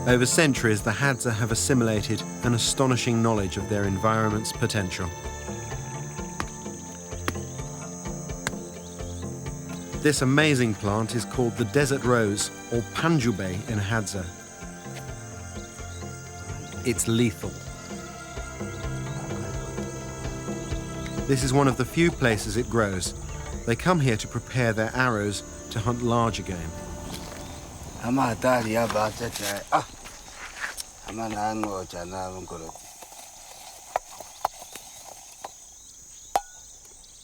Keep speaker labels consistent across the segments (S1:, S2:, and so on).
S1: Over centuries, the Hadza have assimilated an astonishing knowledge of their environment's potential. This amazing plant is called the desert rose, or panjube in Hadza. It's lethal. This is one of the few places it grows. They come here to prepare their arrows to hunt larger game.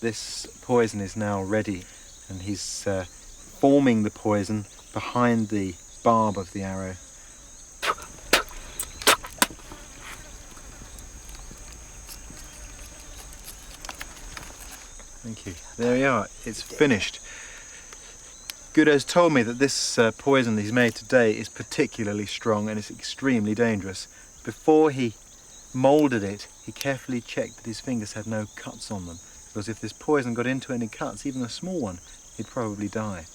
S1: This poison is now ready, and he's forming the poison behind the barb of the arrow. Thank you. There we are. It's finished. Gudo's told me that this poison that he's made today is particularly strong and it's extremely dangerous. Before he moulded it, he carefully checked that his fingers had no cuts on them, because if this poison got into any cuts, even a small one, he'd probably die.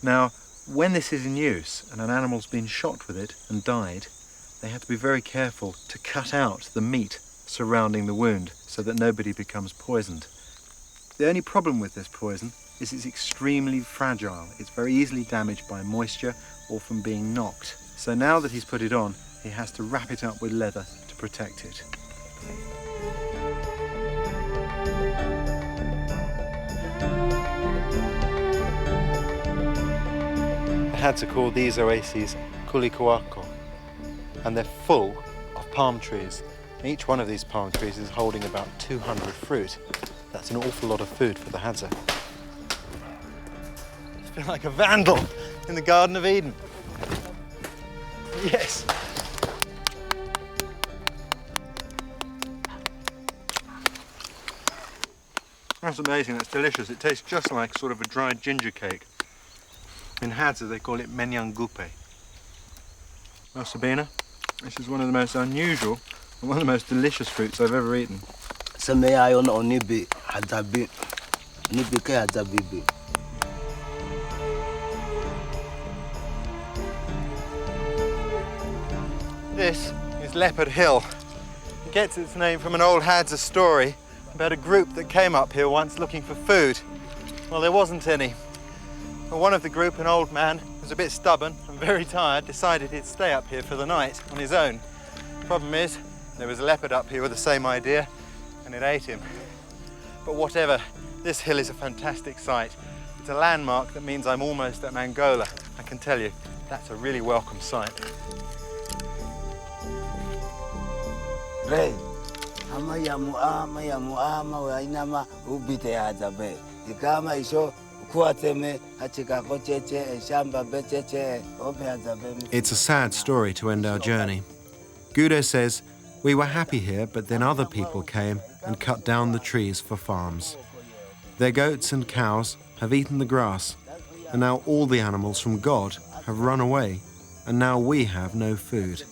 S1: Now, when this is in use and an animal's been shot with it and died, they have to be very careful to cut out the meat surrounding the wound so that nobody becomes poisoned. The only problem with this poison is it's extremely fragile. It's very easily damaged by moisture or from being knocked. So now that he's put it on, he has to wrap it up with leather to protect it. The Hadza call these oases kulikuako, and they're full of palm trees. Each one of these palm trees is holding about 200 fruit. That's an awful lot of food for the Hadza. I feel like a vandal in the Garden of Eden. Yes. That's amazing, that's delicious. It tastes just like sort of a dried ginger cake. In Hadza they call it menyangupe. Well, Sabina, this is one of the most unusual and one of the most delicious fruits I've ever eaten. This is Leopard Hill. It gets its name from an old Hadza story about a group that came up here once looking for food. Well, there wasn't any. But one of the group, an old man, was a bit stubborn and very tired, decided he'd stay up here for the night on his own. The problem is, there was a leopard up here with the same idea, and it ate him. But whatever, this hill is a fantastic sight. It's a landmark that means I'm almost at Angola. I can tell you, that's a really welcome sight. It's a sad story to end our journey. Gudo says, we were happy here, but then other people came and cut down the trees for farms. Their goats and cows have eaten the grass, and now all the animals from God have run away, and now we have no food.